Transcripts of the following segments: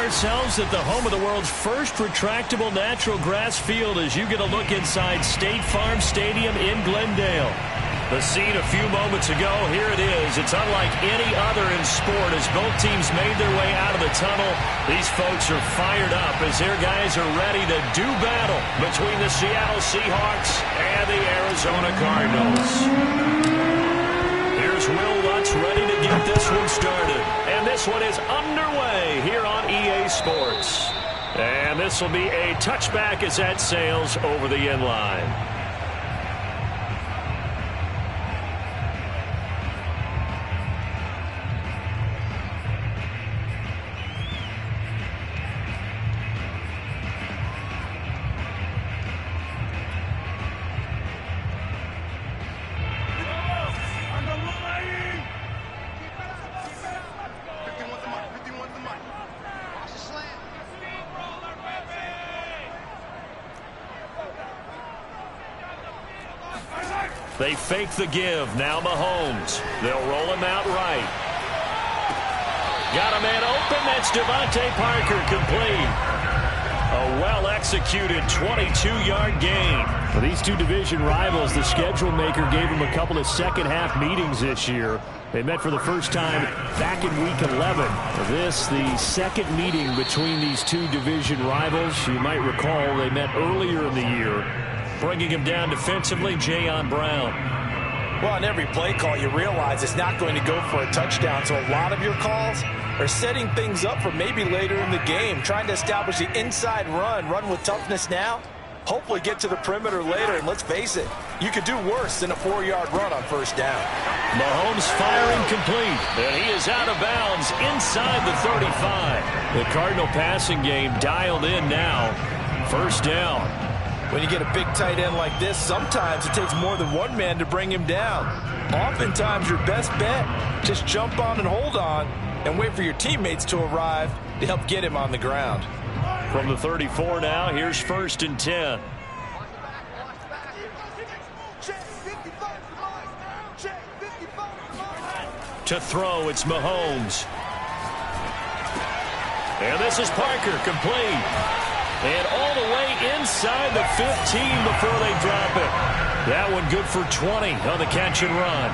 ourselves at the home of the world's first retractable natural grass field as you get a look inside State Farm Stadium in Glendale. The scene a few moments ago, here it is. It's unlike any other in sport as both teams made their way out of the tunnel. These folks are fired up as their guys are ready to do battle between the Seattle Seahawks and the Arizona Cardinals. Here's Will Lutz ready to get this one started. And this one is underway here on EA Sports. And this will be a touchback as that sails over the end line. They fake the give. Now Mahomes. They'll roll him out right. Got a man open. That's Devontae Parker complete. A well-executed 22-yard gain. For these two division rivals, the schedule maker gave them a couple of second-half meetings this year. They met for the first time back in Week 11. This, the second meeting between these two division rivals. You might recall they met earlier in the year. Bringing him down defensively, Jayon Brown. Well, on every play call, you realize it's not going to go for a touchdown. So a lot of your calls are setting things up for maybe later in the game, trying to establish the inside run with toughness now, hopefully get to the perimeter later. And let's face it, you could do worse than a 4-yard run on first down. Mahomes firing complete, and he is out of bounds inside the 35. The Cardinal passing game dialed in now. First down. When you get a big tight end like this, sometimes it takes more than one man to bring him down. Oftentimes, your best bet, just jump on and hold on and wait for your teammates to arrive to help get him on the ground. From the 34 now, here's 1st and 10. To throw, it's Mahomes. And this is Parker, complete. And all the way inside the 15 before they drop it. That one good for 20 on the catch and run.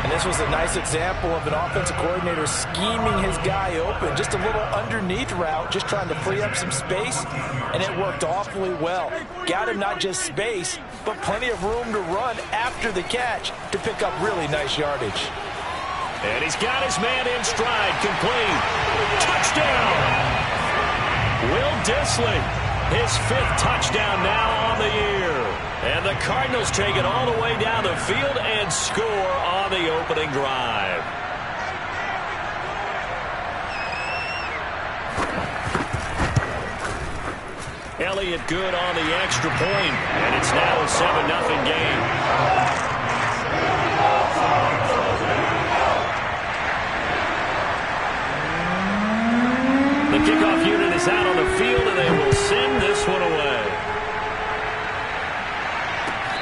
And this was a nice example of an offensive coordinator scheming his guy open. Just a little underneath route, just trying to free up some space, and it worked awfully well. Got him not just space, but plenty of room to run after the catch to pick up really nice yardage. And he's got his man in stride, complete. Touchdown! Will Dissly, his 5th touchdown now on the year. And the Cardinals take it all the way down the field and score on the opening drive. Elliott good on the extra point, and it's now a 7-0 game. The kickoff unit is out on the field, and they will send this one away.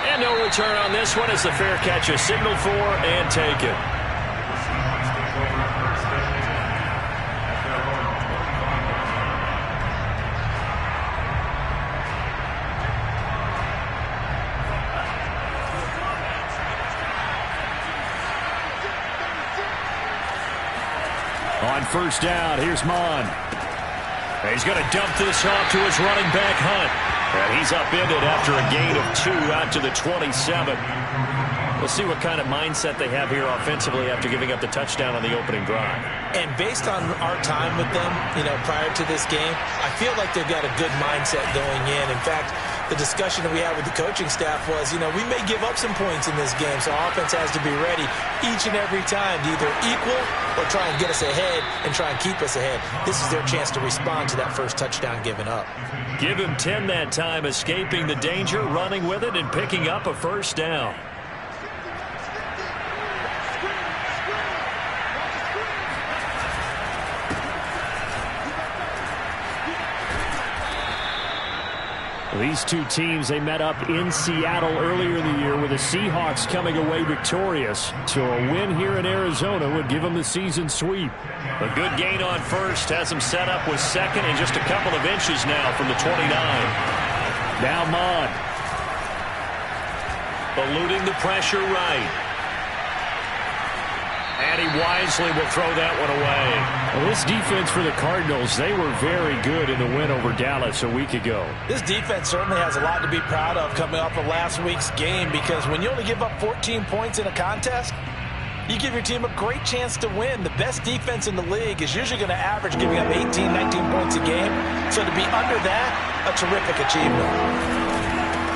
And no return on this one as the fair catch is signaled for and taken. On first down, here's Mon. He's going to dump this off to his running back, Hunt. And he's upended after a gain of 2 out to the 27. We'll see what kind of mindset they have here offensively after giving up the touchdown on the opening drive. And based on our time with them, prior to this game, I feel like they've got a good mindset going in. In fact, the discussion that we had with the coaching staff was, we may give up some points in this game, so our offense has to be ready each and every time to either equal or try and get us ahead and try and keep us ahead. This is their chance to respond to that first touchdown given up. Give him 10 that time, escaping the danger, running with it, and picking up a first down. These two teams, they met up in Seattle earlier in the year with the Seahawks coming away victorious. So a win here in Arizona would give them the season sweep. A good gain on first has them set up with second and just a couple of inches now from the 29. Now Mon. Eluding the pressure right. And he wisely will throw that one away. Well, this defense for the Cardinals, they were very good in the win over Dallas a week ago. This defense certainly has a lot to be proud of coming off of last week's game, because when you only give up 14 points in a contest, you give your team a great chance to win. The best defense in the league is usually going to average giving up 18, 19 points a game. So to be under that, a terrific achievement.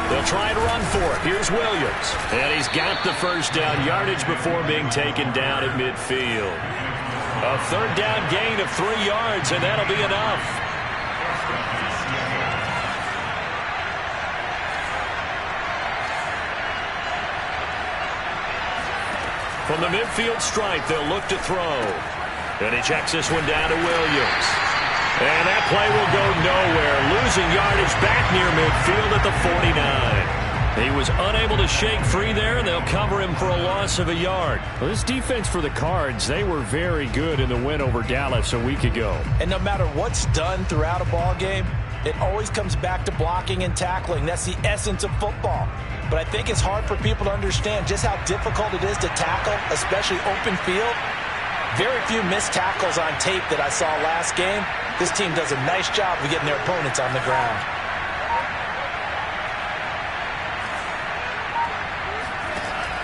They'll try and run for it. Here's Williams. And he's got the first down yardage before being taken down at midfield. A third down gain of 3 yards, and that'll be enough. From the midfield stripe, they'll look to throw. And he checks this one down to Williams. And that play will go nowhere. Losing yardage back near midfield at the 49. He was unable to shake free there, and they'll cover him for a loss of a yard. Well, this defense for the Cards, they were very good in the win over Dallas a week ago. And no matter what's done throughout a ball game, it always comes back to blocking and tackling. That's the essence of football. But I think it's hard for people to understand just how difficult it is to tackle, especially open field. Very few missed tackles on tape that I saw last game. This team does a nice job of getting their opponents on the ground.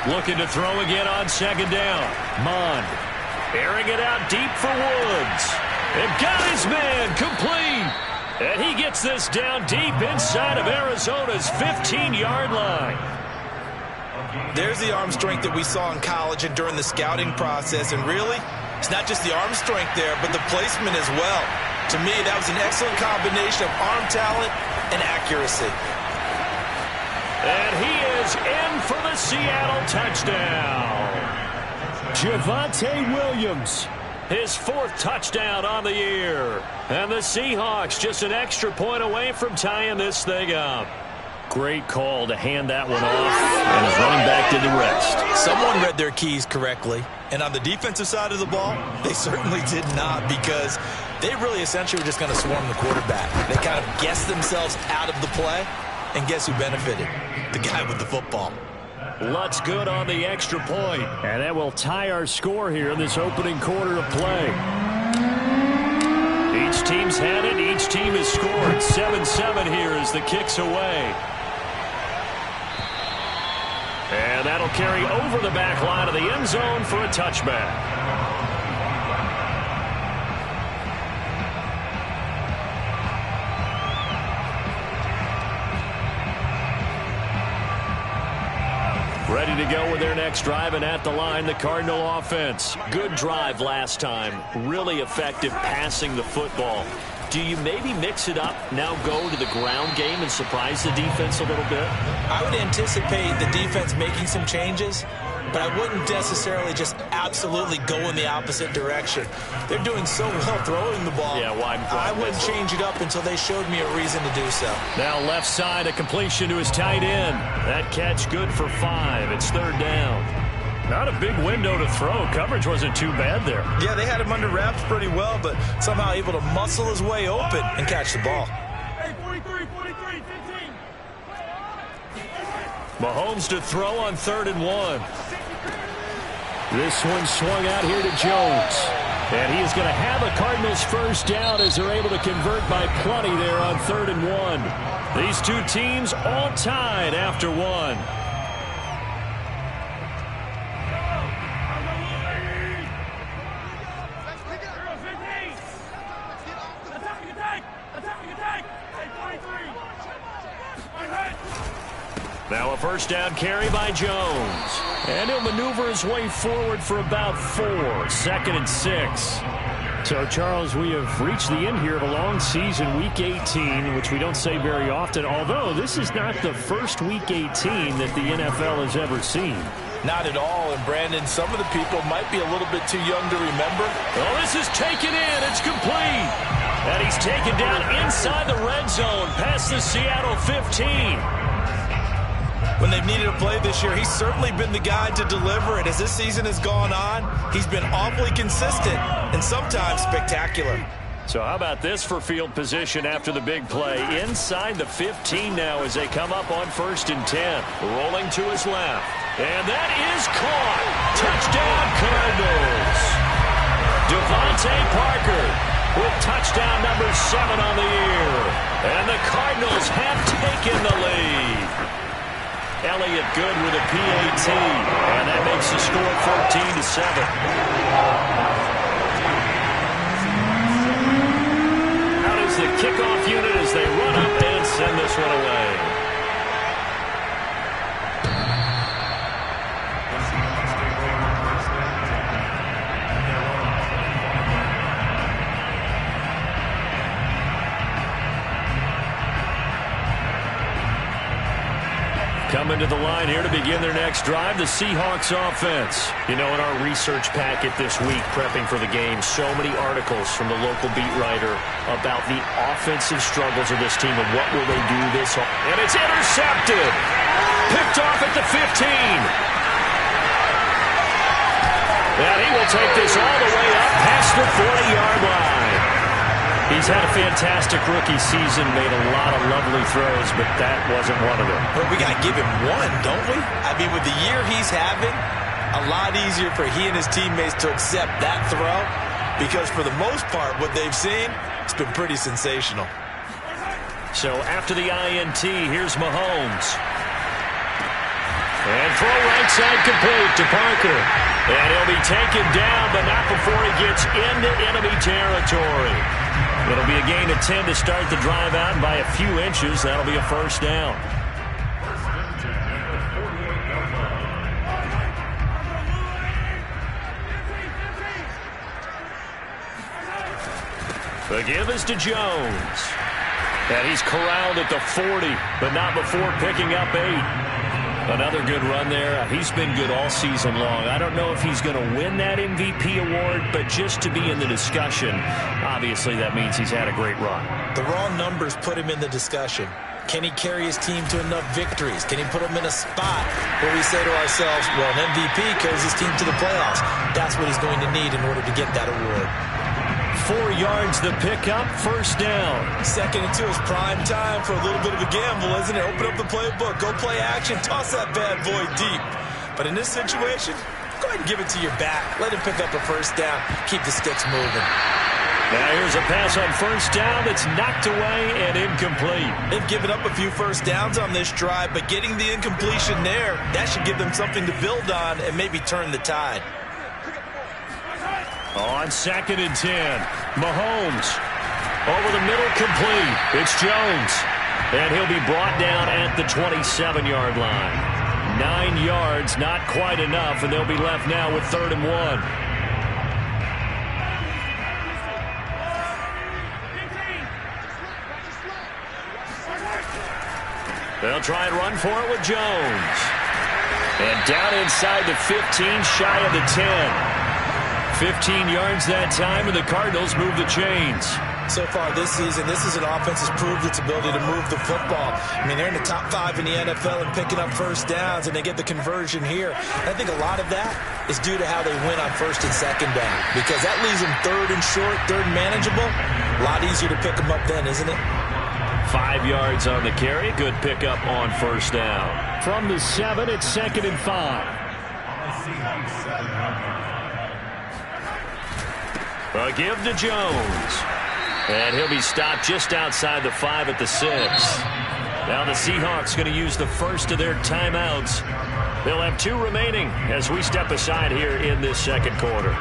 Looking to throw again on second down. Mond airing it out deep for Woods. And got his man complete. And he gets this down deep inside of Arizona's 15-yard line. There's the arm strength that we saw in college and during the scouting process. And really, it's not just the arm strength there, but the placement as well. To me, that was an excellent combination of arm talent and accuracy. And he is in for the Seattle touchdown. Javonte Williams, his 4th touchdown on the year. And the Seahawks just an extra point away from tying this thing up. Great call to hand that one off, and his running back did the rest. Someone read their keys correctly, and on the defensive side of the ball, they certainly did not, because they really essentially were just going to swarm the quarterback. They kind of guessed themselves out of the play, and guess who benefited? The guy with the football. Lutz good on the extra point, and that will tie our score here in this opening quarter of play. Each team's had it. Each team has scored. 7-7 here as the kick's away. And that'll carry over the back line of the end zone for a touchback. Ready to go with their next drive, and at the line, the Cardinal offense. Good drive last time. Really effective passing the football. Do you maybe mix it up, now go to the ground game and surprise the defense a little bit? I would anticipate the defense making some changes, but I wouldn't necessarily just absolutely go in the opposite direction. They're doing so well throwing the ball. Yeah, why I wouldn't change it up until they showed me a reason to do so. Now left side, a completion to his tight end. That catch good for 5. It's 3rd down. Not a big window to throw. Coverage wasn't too bad there. Yeah, they had him under wraps pretty well, but somehow able to muscle his way open and catch the ball. Mahomes to throw on 3rd and 1. This one swung out here to Jones. And he is going to have a Cardinals first down as they're able to convert by plenty there on 3rd and 1. These two teams all tied after 1. Now a first down carry by Jones. And he'll maneuver his way forward for about 4. 2nd and 6. So, Charles, we have reached the end here of a long season, Week 18, which we don't say very often, although this is not the first Week 18 that the NFL has ever seen. Not at all. And, Brandon, some of the people might be a little bit too young to remember. Oh, this is taken in. It's complete. And he's taken down inside the red zone past the Seattle 15. When they've needed a play this year, he's certainly been the guy to deliver it. As this season has gone on, he's been awfully consistent and sometimes spectacular. So how about this for field position after the big play? Inside the 15 now as they come up on 1st and 10. Rolling to his left. And that is caught. Touchdown, Cardinals. Devontae Parker with touchdown number 7 on the year. And the Cardinals have taken the lead. Elliott good with a PAT. And that makes the score 14-7. The kickoff unit as they run up and send this one away. Coming to the line here to begin their next drive, the Seahawks offense. You know, in our research packet this week, prepping for the game, so many articles from the local beat writer about the offensive struggles of this team and what will they do this. And it's intercepted. Picked off at the 15. And he will take this all the way up past the 40-yard line. He's had a fantastic rookie season, made a lot of lovely throws, but that wasn't one of them. But we got to give him one, don't we? I mean, with the year he's having, a lot easier for he and his teammates to accept that throw because for the most part, what they've seen, it's been pretty sensational. So after the INT, here's Mahomes. And throw right side complete to Parker. And he'll be taken down, but not before he gets into enemy territory. It'll be a gain of 10 to start the drive out, and by a few inches, that'll be a first down. The give is to Jones. And he's corralled at the 40, but not before picking up 8. Another good run there. He's been good all season long. I don't know if he's going to win that MVP award, but just to be in the discussion, obviously that means he's had a great run. The raw numbers put him in the discussion. Can he carry his team to enough victories? Can he put them in a spot where we say to ourselves, well, an MVP carries his team to the playoffs. That's what he's going to need in order to get that award. 4 yards the pickup, first down. 2nd and 2 is prime time for a little bit of a gamble, isn't it? Open up the playbook, go play action, toss that bad boy deep. But in this situation, go ahead and give it to your back. Let him pick up a first down, keep the sticks moving. Now here's a pass on first down that's knocked away and incomplete. They've given up a few first downs on this drive, but getting the incompletion there, that should give them something to build on and maybe turn the tide. On 2nd and 10, Mahomes over the middle complete. It's Jones. And he'll be brought down at the 27-yard line. 9 yards, not quite enough, and they'll be left now with 3rd and 1. They'll try and run for it with Jones. And down inside the 15, shy of the 10. 15 yards that time, and the Cardinals move the chains. So far this season, this is an offense that's proved its ability to move the football. I mean, they're in the top 5 in the NFL and picking up first downs, and they get the conversion here. I think a lot of that is due to how they win on 1st and 2nd down, because that leaves them 3rd and short, 3rd and manageable. A lot easier to pick them up then, isn't it? 5 yards on the carry. Good pickup on first down. From the 7, it's 2nd and 5. A give to Jones. And he'll be stopped just outside the 5 at the 6. Now the Seahawks going to use the first of their timeouts. They'll have 2 remaining as we step aside here in this 2nd quarter.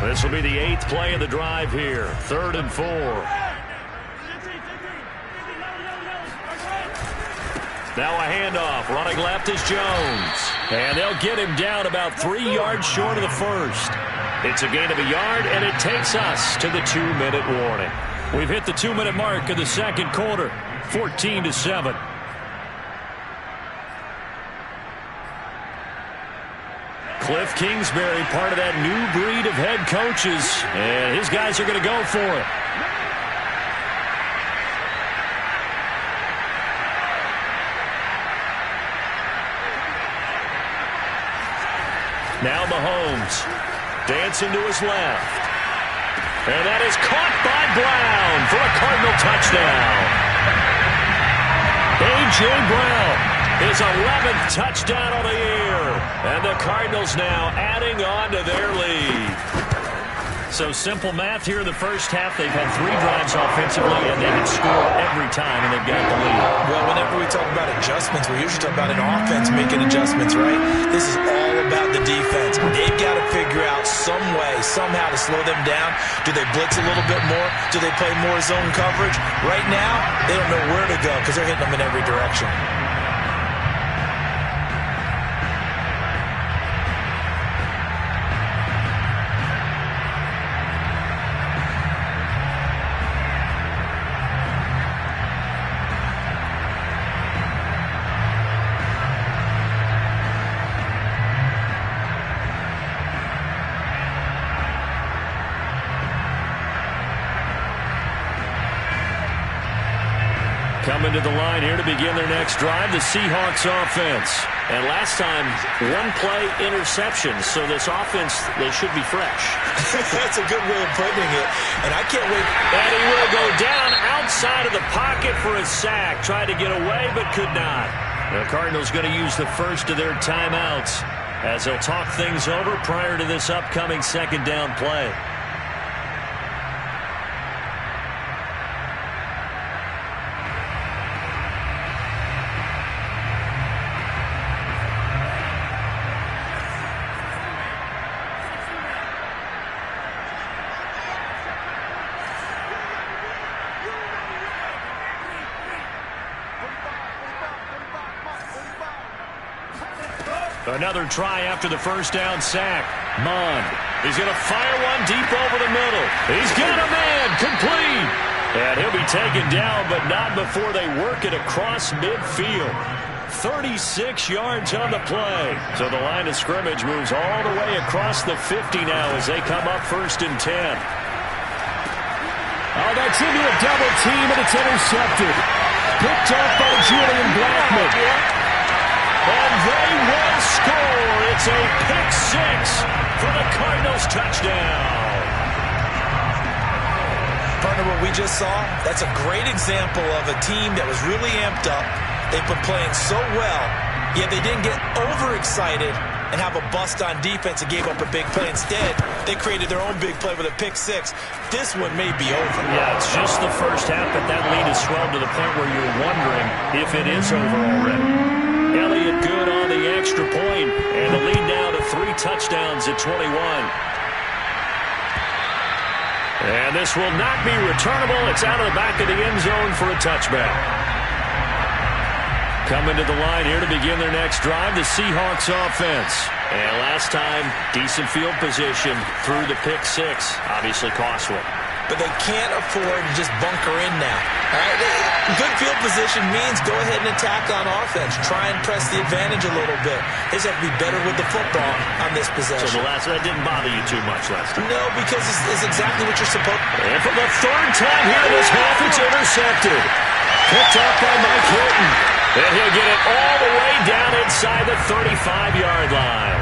This will be the 8th play of the drive here. 3rd and 4. Now a handoff. Running left is Jones. And they'll get him down about 3 yards short of the first. It's a gain of a yard, and it takes us to the 2-minute warning. We've hit the 2-minute mark of the 2nd quarter. 14-7. Cliff Kingsbury, part of that new breed of head coaches, and his guys are going to go for it. Now Mahomes dancing to his left. And that is caught by Brown for a Cardinal touchdown. A.J. Brown, his 11th touchdown of the year. And the Cardinals now adding on to their lead. So simple math here in the first half. They've had 3 drives offensively, and they can score every time, and they've got the lead. Well, whenever we talk about adjustments, we usually talk about an offense making adjustments, right? This is all about the defense. They've got to figure out some way, somehow to slow them down. Do they blitz a little bit more? Do they play more zone coverage? Right now, they don't know where to go because they're hitting them in every direction. Coming to the line here to begin their next drive, the Seahawks offense. And last time, 1-play interception. So this offense, they should be fresh. That's a good way of putting it. And I can't wait. And he will go down outside of the pocket for a sack. Tried to get away, but could not. The Cardinals going to use the first of their timeouts as they'll talk things over prior to this upcoming second down play. Another try after the first down sack. Mond. He's going to fire one deep over the middle. He's got a man complete. And he'll be taken down, but not before they work it across midfield. 36 yards on the play. So the line of scrimmage moves all the way across the 50 now as they come up 1st and 10. Oh, that's into a double team, and it's intercepted. Picked up by Julian Blackmon. And they will score. It's a pick-6 for the Cardinals touchdown. Partner, what we just saw, that's a great example of a team that was really amped up. They've been playing so well, yet they didn't get overexcited and have a bust on defense and gave up a big play. Instead, they created their own big play with a pick-6. This one may be over. Yeah, it's just the first half, but that lead has swelled to the point where you're wondering if it is over already. Elliott good on the extra point, and the lead now to 3 touchdowns at 21. And this will not be returnable. It's out of the back of the end zone for a touchback. Coming to the line here to begin their next drive, the Seahawks offense. And last time, decent field position through the pick-6. Obviously costly. But they can't afford to just bunker in now. All right? Good field position means go ahead and attack on offense. Try and press the advantage a little bit. They just have to be better with the football on this possession. So that didn't bother you too much last time? No, because it's exactly what you're supposed to. And for the 3rd time here in this half, it's intercepted. Picked up by Mike Hilton. And he'll get it all the way down inside the 35-yard line.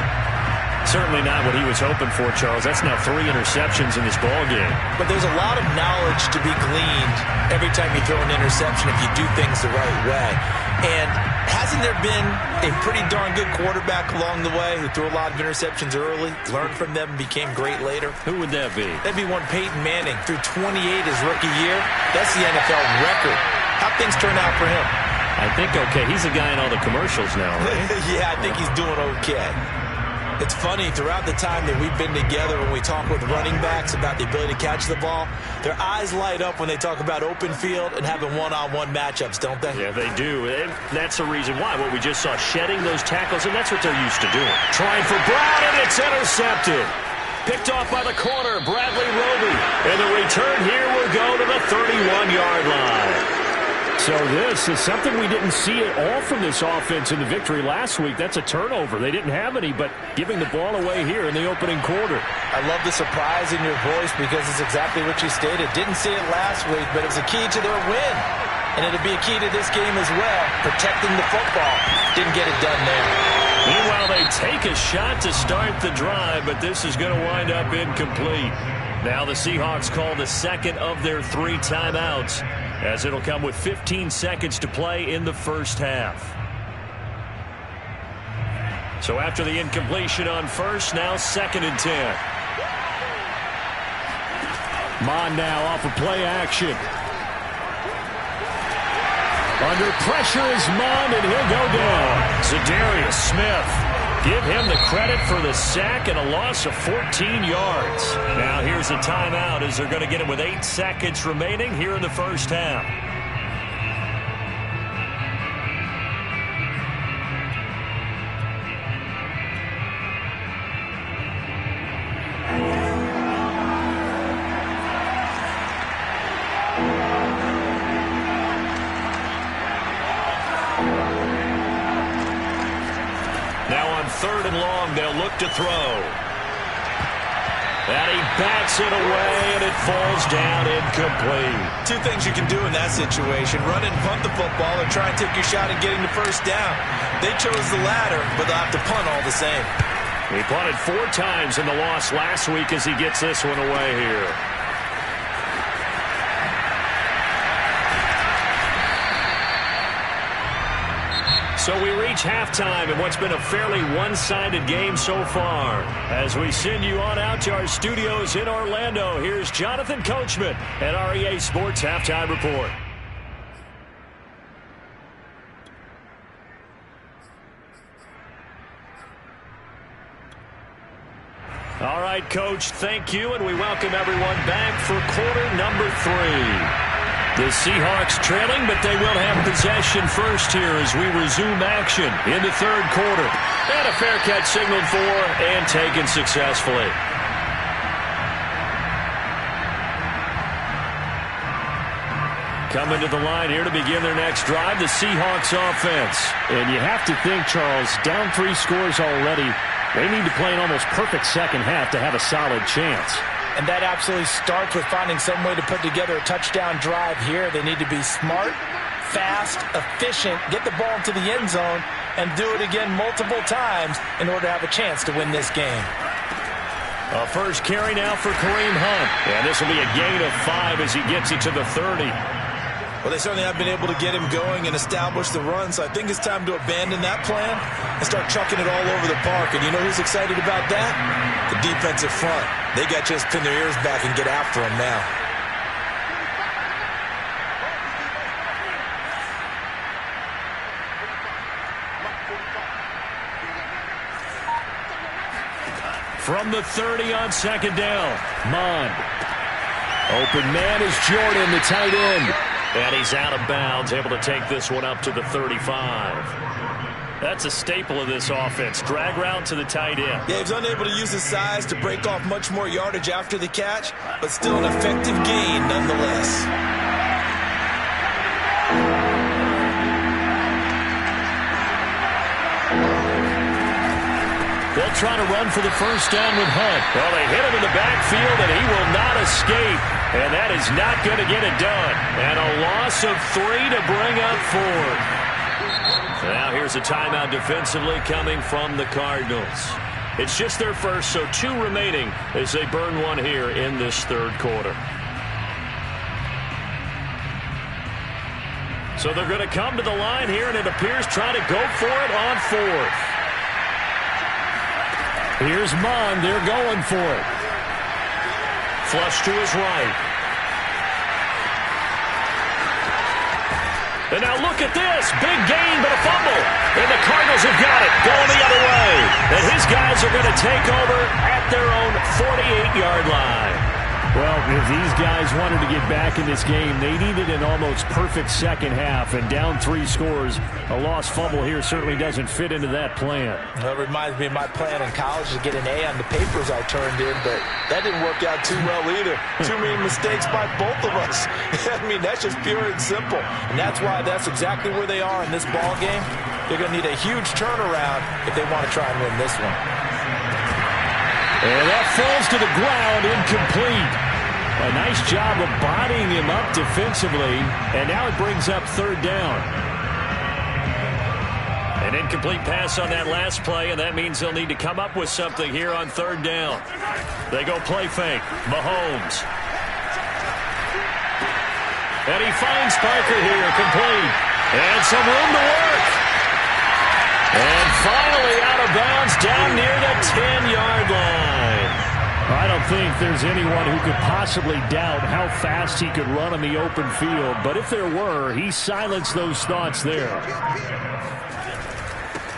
Certainly not what he was hoping for, Charles. That's now 3 interceptions in this ballgame. But there's a lot of knowledge to be gleaned every time you throw an interception if you do things the right way. And hasn't there been a pretty darn good quarterback along the way who threw a lot of interceptions early, learned from them, became great later? Who would that be? That'd be one Peyton Manning. Threw 28 his rookie year. That's the NFL record. How'd things turn out for him? I think okay. He's a guy in all the commercials now, right? Yeah, I think he's doing okay. It's funny, throughout the time that we've been together when we talk with running backs about the ability to catch the ball, their eyes light up when they talk about open field and having one-on-one matchups, don't they? Yeah, they do. And that's the reason why. What we just saw, shedding those tackles, and that's what they're used to doing. Trying for Brown, and it's intercepted. Picked off by the corner, Bradley Roby. And the return here will go to the 31-yard line. So this is something we didn't see at all from this offense in the victory last week. That's a turnover. They didn't have any, but giving the ball away here in the opening quarter. I love the surprise in your voice because it's exactly what you stated. Didn't see it last week, but it was a key to their win. And it'll be a key to this game as well, protecting the football. Didn't get it done there. Meanwhile, they take a shot to start the drive, but this is going to wind up incomplete. Now the Seahawks call the second of their 3 timeouts, as it'll come with 15 seconds to play in the first half. So after the incompletion on first, now 2nd and 10. Mon now off of play action. Under pressure is Mon, and he'll go down. Zadarius Smith. Give him the credit for the sack and a loss of 14 yards. Now here's a timeout as they're going to get it with 8 seconds remaining here in the first half. Now on 3rd and long, they'll look to throw. And he bats it away, and it falls down incomplete. 2 things you can do in that situation. Run and punt the football or try and take your shot at getting the first down. They chose the latter, but they'll have to punt all the same. He punted 4 times in the loss last week as he gets this one away here. So we reach halftime in what's been a fairly one-sided game so far. As we send you on out to our studios in Orlando, here's Jonathan Coachman at REA Sports Halftime Report. All right, Coach, thank you, and we welcome everyone back for quarter number 3. The Seahawks trailing, but they will have possession first here as we resume action in the 3rd quarter. And a fair catch signaled for and taken successfully. Coming to the line here to begin their next drive, the Seahawks offense. And you have to think, Charles, down 3 scores already. They need to play an almost perfect second half to have a solid chance. And that absolutely starts with finding some way to put together a touchdown drive here. They need to be smart, fast, efficient, get the ball into the end zone, and do it again multiple times in order to have a chance to win this game. A first carry now for Kareem Hunt. And this will be a gain of 5 as he gets it to the 30. Well, they certainly have been able to get him going and establish the run, so I think it's time to abandon that plan and start chucking it all over the park. And you know who's excited about that? The defensive front. They got to just pin their ears back and get after him now. From the 30 on 2nd down. Mon. Open man is Jordan, the tight end. And he's out of bounds, able to take this one up to the 35. That's a staple of this offense. Drag route to the tight end. Yeah, he's unable to use his size to break off much more yardage after the catch, but still an effective gain nonetheless. They'll try to run for the first down with Hunt. Well, they hit him in the backfield, and he will not escape. And that is not going to get it done. And a loss of 3 to bring up 4. Now here's a timeout defensively coming from the Cardinals. It's just their first, so 2 remaining as they burn one here in this 3rd quarter. So they're going to come to the line here, and it appears trying to go for it on 4th. Here's Mon. They're going for it. Flush to his right. And now look at this. Big gain, but a fumble. And the Cardinals have got it. Going the other way. And his guys are going to take over at their own 48-yard line. Well, If these guys wanted to get back in this game, they needed an almost perfect second half, and down 3 scores. A lost fumble here certainly doesn't fit into that plan. Well, it reminds me of my plan in college to get an A on the papers I turned in, but that didn't work out too well either. Too many mistakes by both of us. I mean, that's just pure and simple. And that's why that's exactly where they are in this ball game. They're going to need a huge turnaround if they want to try and win this one. And that falls to the ground, incomplete. A nice job of bodying him up defensively, and now it brings up 3rd down. An incomplete pass on that last play, and that means they'll need to come up with something here on 3rd down. They go play fake. Mahomes. And he finds Parker here, complete. And some room to work. And finally out of bounds down near the 10-yard line. I don't think there's anyone who could possibly doubt how fast he could run on the open field. But if there were, he silenced those thoughts there.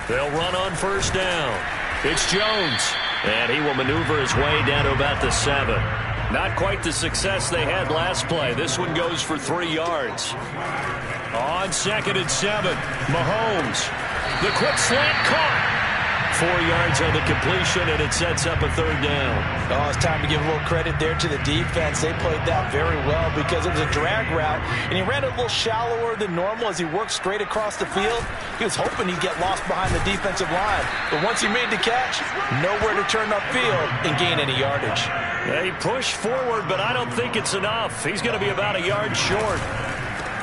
They'll run on 1st down. It's Jones. And he will maneuver his way down to about the 7. Not quite the success they had last play. This one goes for 3 yards. On 2nd and 7, Mahomes. The quick slant caught. 4 yards on the completion, and it sets up a 3rd down. Oh, it's time to give a little credit there to the defense. They played that very well because it was a drag route, and he ran a little shallower than normal as he worked straight across the field. He was hoping he'd get lost behind the defensive line, but once he made the catch, nowhere to turn upfield and gain any yardage. They push forward, but I don't think it's enough. He's going to be about a yard short.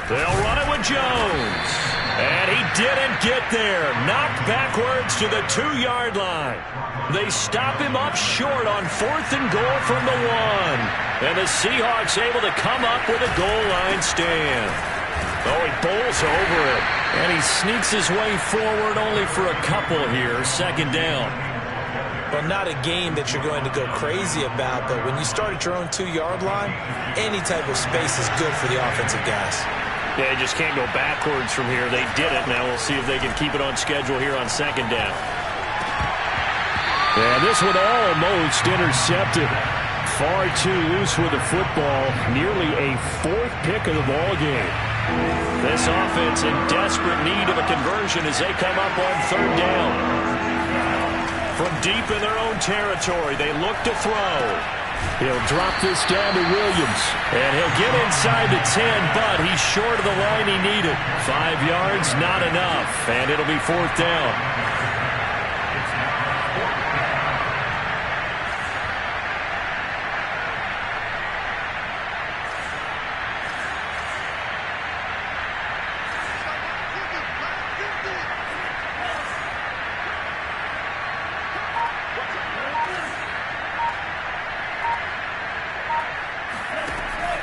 They'll run it with Jones. And he didn't get there. Knocked backwards to the 2-yard line. They stop him up short on 4th and goal from the 1. And the Seahawks able to come up with a goal line stand. Oh, he bowls over it. And he sneaks his way forward only for a couple here. 2nd down. Well, not a game that you're going to go crazy about, but when you start at your own 2-yard line, any type of space is good for the offensive guys. They just can't go backwards from here. They did it. Now we'll see if they can keep it on schedule here on 2nd down. And this one almost intercepted. Far too loose with the football. Nearly a 4th pick of the ball game. This offense in desperate need of a conversion as they come up on 3rd down. From deep in their own territory, they look to throw. He'll drop this down to Williams. And he'll get inside the 10, but he's short of the line he needed. 5 yards, not enough. And it'll be 4th down.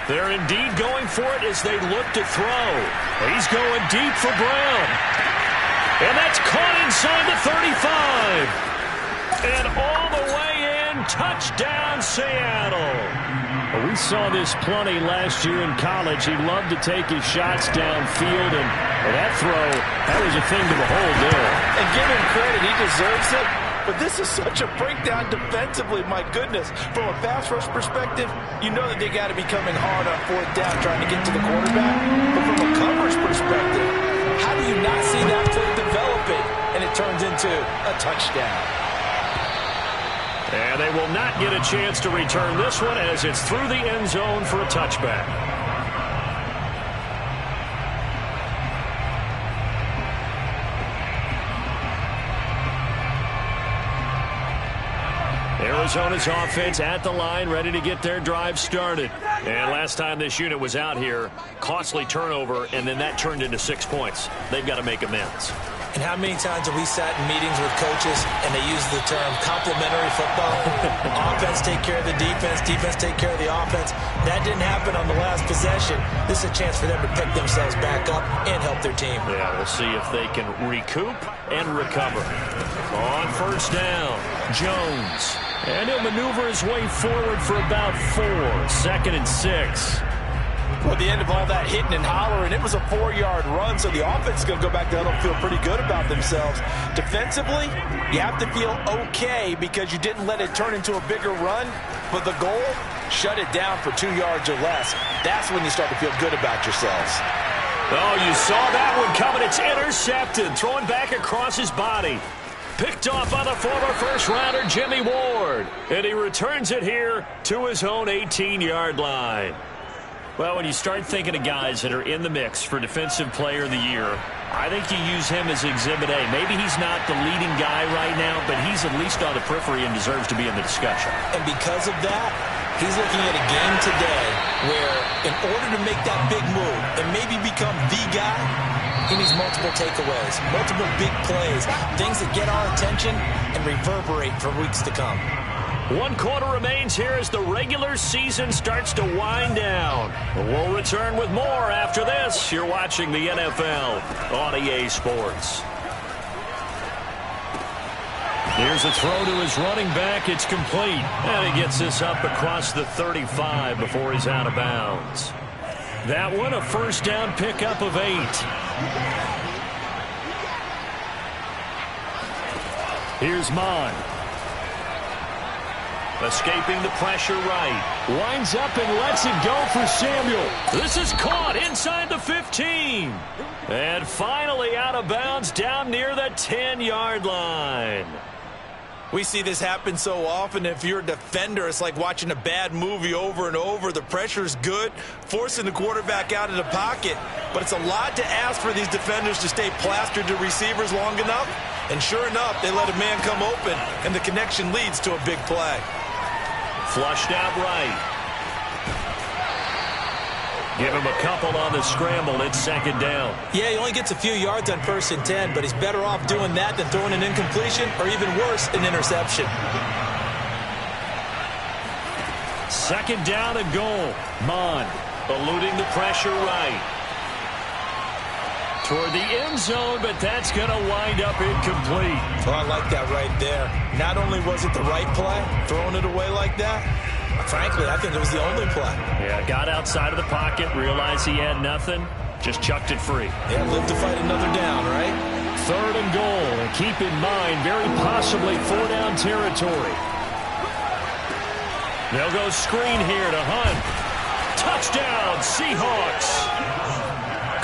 They're indeed going for it as they look to throw. He's going deep for Brown. And that's caught inside the 35. And all the way in, touchdown Seattle. Well, we saw this plenty last year in college. He loved to take his shots downfield, and that throw, that was a thing to behold there. And give him credit, he deserves it. But this is such a breakdown defensively, my goodness. From a pass rush perspective, you know that they got to be coming hard on 4th down trying to get to the quarterback. But from a coverage perspective, how do you not see that play developing and it turns into a touchdown? And they will not get a chance to return this one as it's through the end zone for a touchback. Arizona's offense at the line, ready to get their drive started. And last time this unit was out here, costly turnover, and then that turned into 6 points. They've got to make amends. And how many times have we sat in meetings with coaches and they use the term complementary football? Offense take care of the defense, defense take care of the offense. That didn't happen on the last possession. This is a chance for them to pick themselves back up and help their team. Yeah, we'll see if they can recoup and recover. On 1st down, Jones. And he'll maneuver his way forward for about 4. 2nd and 6. Well, the end of all that hitting and hollering, it was a 4-yard run, so the offense is going to go back to huddle and feel pretty good about themselves. Defensively, you have to feel okay because you didn't let it turn into a bigger run, but the goal, shut it down for 2 yards or less. That's when you start to feel good about yourselves. Oh, you saw that one coming. It's intercepted, throwing back across his body. Picked off by the former first-rounder Jimmy Ward, and he returns it here to his own 18-yard line. Well, when you start thinking of guys that are in the mix for Defensive Player of the Year, I think you use him as Exhibit A. Maybe he's not the leading guy right now, but he's at least on the periphery and deserves to be in the discussion. And because of that, he's looking at a game today where in order to make that big move and maybe become the guy, he needs multiple takeaways, multiple big plays, things that get our attention and reverberate for weeks to come. 1 quarter remains here as the regular season starts to wind down. We'll return with more after this. You're watching the NFL on EA Sports. Here's a throw to his running back. It's complete. And he gets this up across the 35 before he's out of bounds. That one, a first down pickup of 8. Here's Mon. Escaping the pressure right. Winds up and lets it go for Samuel. This is caught inside the 15. And finally out of bounds down near the 10-yard line. We see this happen so often. If you're a defender, it's like watching a bad movie over and over. The pressure's good, forcing the quarterback out of the pocket. But it's a lot to ask for these defenders to stay plastered to receivers long enough. And sure enough, they let a man come open, and the connection leads to a big play. Flushed out right. Give him a couple on the scramble. It's second down. Yeah, he only gets a few yards on 1st and 10, but he's better off doing that than throwing an incompletion or even worse, an interception. Second down and goal. Mon eluding the pressure right. Toward the end zone, but that's going to wind up incomplete. Oh, I like that right there. Not only was it the right play, throwing it away like that, frankly, I think it was the only play. Yeah, got outside of the pocket, realized he had nothing, just chucked it free. Yeah, live to fight another down, right? 3rd and goal, and keep in mind, very possibly 4-down territory. They'll go screen here to Hunt. Touchdown, Seahawks.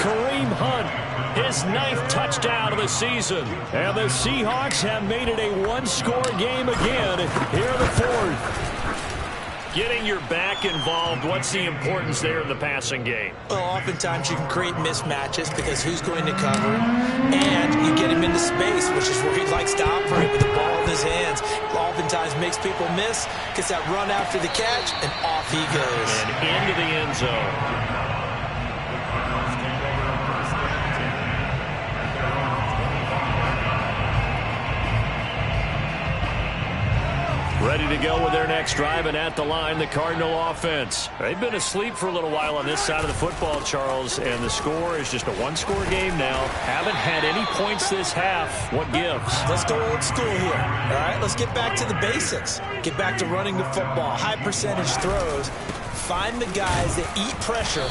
Kareem Hunt, his 9th touchdown of the season. And the Seahawks have made it a 1-score game again here in the 4th. Getting your back involved, what's the importance there in the passing game? Well, oftentimes you can create mismatches because who's going to cover him, and you get him into space, which is where he likes to operate with the ball in his hands. Oftentimes makes people miss, gets that run after the catch, and off he goes. And into the end zone. Ready to go with their next drive, and at the line, the Cardinal offense. They've been asleep for a little while on this side of the football, Charles, and the score is just a 1-score game now. Haven't had any points this half. What gives? Let's go old school here. All right, let's get back to the basics. Get back to running the football, high percentage throws. Find the guys that eat pressure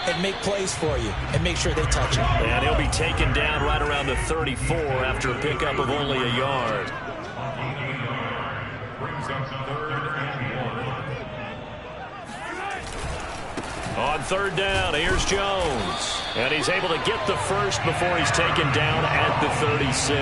and make plays for you and make sure they touch it. And he'll be taken down right around the 34 after a pickup of only a yard. On 3rd down, here's Jones. And he's able to get the first before he's taken down at the 36.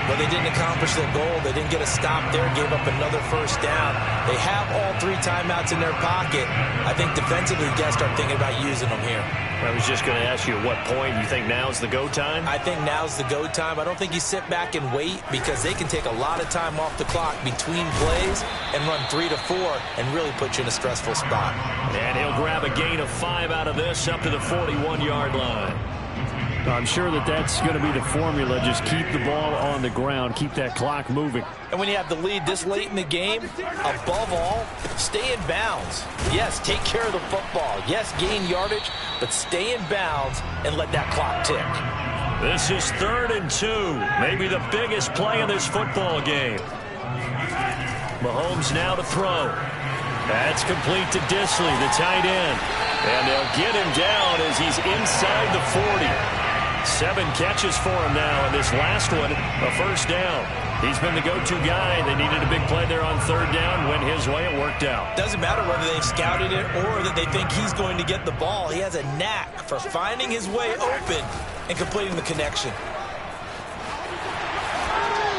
But they didn't accomplish their goal. They didn't get a stop there, gave up another first down. They have all 3 timeouts in their pocket. I think defensively, you got to start thinking about using them here. I was just going to ask you at what point you think now's the go time? I think now's the go time. I don't think you sit back and wait because they can take a lot of time off the clock between plays and run 3 to 4 and really put you in a stressful spot. And he'll grab a gain of 5 out of this up to the 41-yard line. I'm sure that's going to be the formula. Just keep the ball on the ground, keep that clock moving. And when you have the lead this late in the game, above all, stay in bounds. Yes, take care of the football. Yes, gain yardage, but stay in bounds and let that clock tick. This is 3rd and 2, maybe the biggest play in this football game. Mahomes now to throw. That's complete to Disley, the tight end. And they'll get him down as he's inside the 40. 7 catches for him now, and this last one, a first down. He's been the go-to guy. They needed a big play there on third down. Went his way. It worked out. Doesn't matter whether they've scouted it or that they think he's going to get the ball. He has a knack for finding his way open and completing the connection.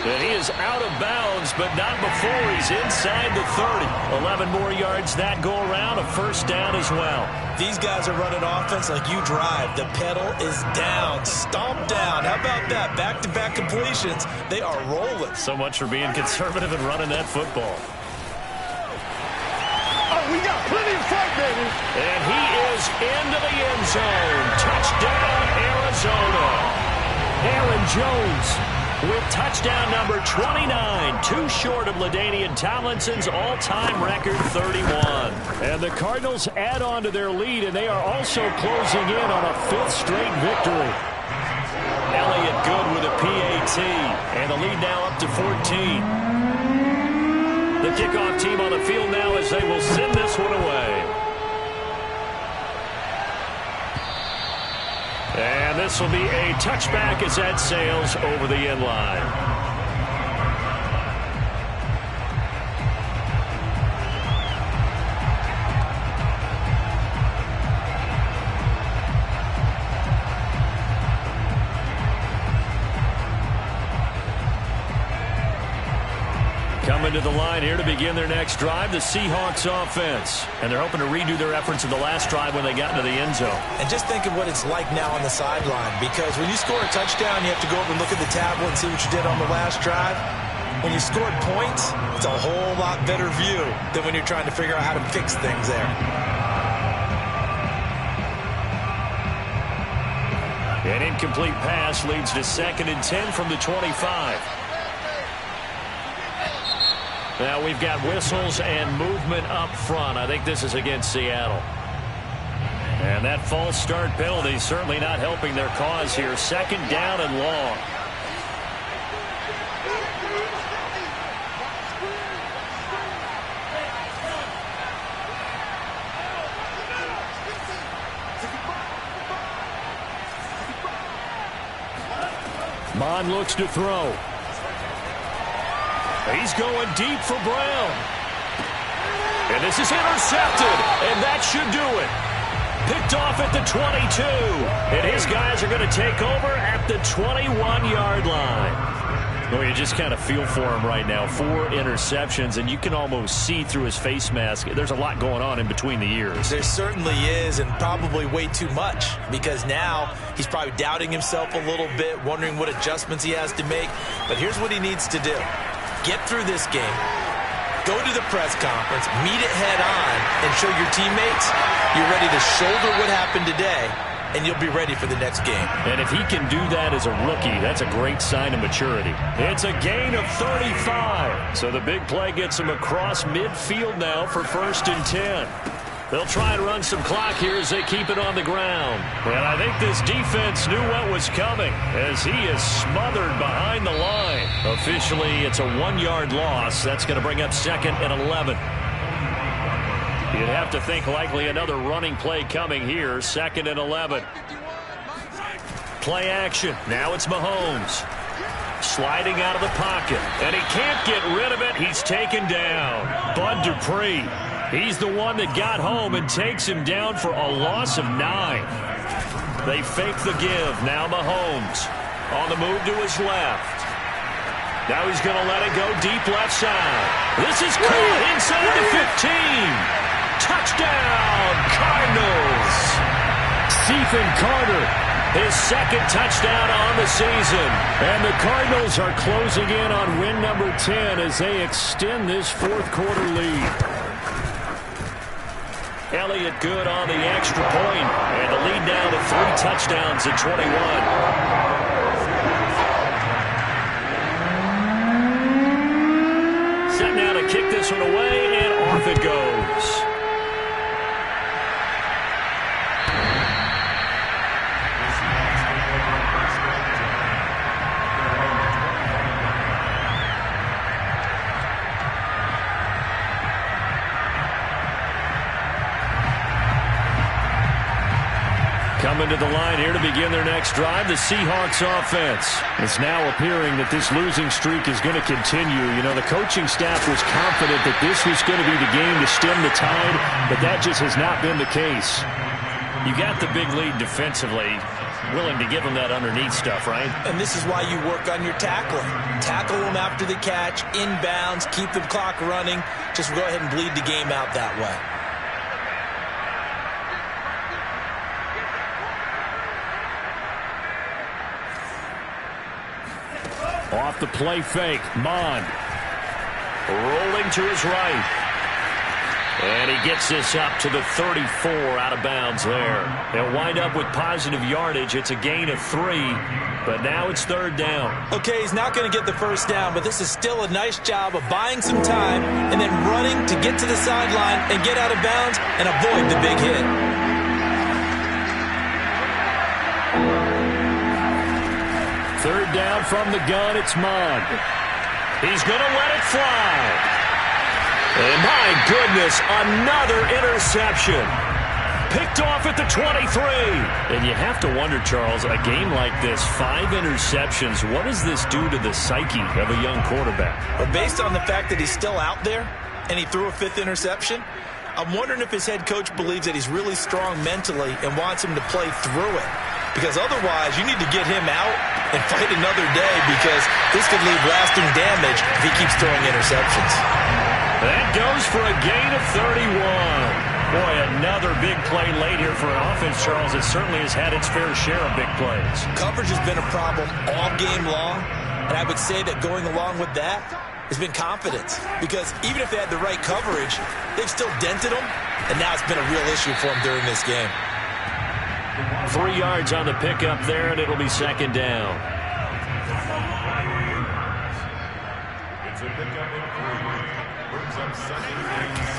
And he is out of bounds, but not before he's inside the 30. 11 more yards that go around, a first down as well. These guys are running offense like you drive. The pedal is down, stomp down. How about that? Back-to-back completions. They are rolling. So much for being conservative and running that football. Oh, we got plenty of fight, baby. And he is into the end zone. Touchdown, Arizona. Aaron Jones with touchdown number 29, too short of LaDainian Tomlinson's all-time record 31. And the Cardinals add on to their lead, and they are also closing in on a 5th straight victory. Elliott Good with a PAT, and the lead now up to 14. The kickoff team on the field now as they will send this one away. And this will be a touchback as that sails over the end line. Coming to the line here to begin their next drive, the Seahawks offense. And they're hoping to redo their efforts of the last drive when they got into the end zone. And just think of what it's like now on the sideline, because when you score a touchdown, you have to go over and look at the tablet and see what you did on the last drive. When you scored points, it's a whole lot better view than when you're trying to figure out how to fix things there. An incomplete pass leads to 2nd and 10 from the 25. Now we've got whistles and movement up front. I think this is against Seattle. And that false start penalty certainly not helping their cause here. 2nd down and long. Mond looks to throw. He's going deep for Brown. And this is intercepted. And that should do it. Picked off at the 22. And his guys are going to take over at the 21-yard line. Well, you just kind of feel for him right now. 4 interceptions, and you can almost see through his face mask. There's a lot going on in between the ears. There certainly is, and probably way too much, because now he's probably doubting himself a little bit, wondering what adjustments he has to make. But here's what he needs to do. Get through this game, go to the press conference, meet it head on, and show your teammates you're ready to shoulder what happened today, and you'll be ready for the next game. And if he can do that as a rookie, that's a great sign of maturity. It's a gain of 35. So the big play gets him across midfield now for 1st and 10. They'll try and run some clock here as they keep it on the ground. And I think this defense knew what was coming as he is smothered behind the line. Officially, it's a 1-yard loss. That's going to bring up 2nd and 11. You'd have to think likely another running play coming here. 2nd and 11. Play action. Now it's Mahomes. Sliding out of the pocket. And he can't get rid of it. He's taken down. Bud Dupree. He's the one that got home and takes him down for a loss of 9. They fake the give. Now Mahomes on the move to his left. Now he's going to let it go deep left side. This is caught inside the 15. Touchdown, Cardinals. Stephen Carter, his 2nd touchdown on the season. And the Cardinals are closing in on win number 10 as they extend this 4th quarter lead. Elliott Good on the extra point, and the lead now to 3 touchdowns at 21. Set now to kick this one away, and off it goes. Coming to the line here to begin their next drive, the Seahawks offense. It's now appearing that this losing streak is going to continue. You know, the coaching staff was confident that this was going to be the game to stem the tide, but that just has not been the case. You got the big lead defensively, willing to give them that underneath stuff, right? And this is why you work on your tackling. Tackle them after the catch, inbounds, keep the clock running. Just go ahead and bleed the game out that way. Off the play fake, Mond. Rolling to his right. And he gets this up to the 34 out of bounds there. They'll wind up with positive yardage. It's a gain of 3, but now it's 3rd down. Okay, he's not going to get the first down, but this is still a nice job of buying some time and then running to get to the sideline and get out of bounds and avoid the big hit. Third down from the gun, it's Mond. He's going to let it fly. And my goodness, another interception. Picked off at the 23. And you have to wonder, Charles, a game like this, 5 interceptions, what does this do to the psyche of a young quarterback? But based on the fact that he's still out there and he threw a 5th interception, I'm wondering if his head coach believes that he's really strong mentally and wants him to play through it. Because otherwise, you need to get him out and fight another day, because this could leave lasting damage if he keeps throwing interceptions. That goes for a gain of 31. Boy, another big play late here for an offense, Charles. It certainly has had its fair share of big plays. Coverage has been a problem all game long, and I would say that going along with that has been confidence. Because even if they had the right coverage, they've still dented them, and now it's been a real issue for them during this game. 3 yards on the pickup there, and it'll be 2nd down.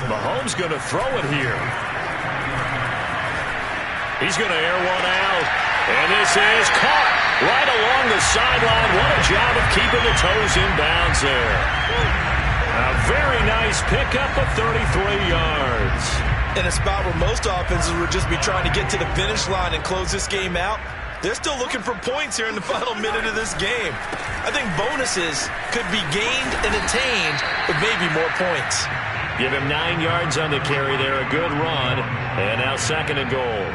Mahomes going to throw it here. He's going to air one out. And this is caught right along the sideline. What a job of keeping the toes in bounds there. A very nice pickup of 33 yards. In a spot where most offenses would just be trying to get to the finish line and close this game out, they're still looking for points here in the final minute of this game. I think bonuses could be gained and attained with maybe more points. Give him 9 yards on the carry there, a good run, and now 2nd and goal.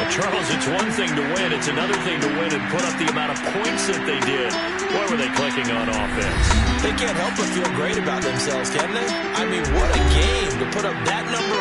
Well, Charles, it's one thing to win. It's another thing to win and put up the amount of points that they did. Boy, were they clicking on offense. They can't help but feel great about themselves, can they? I mean, what a game to put up that number of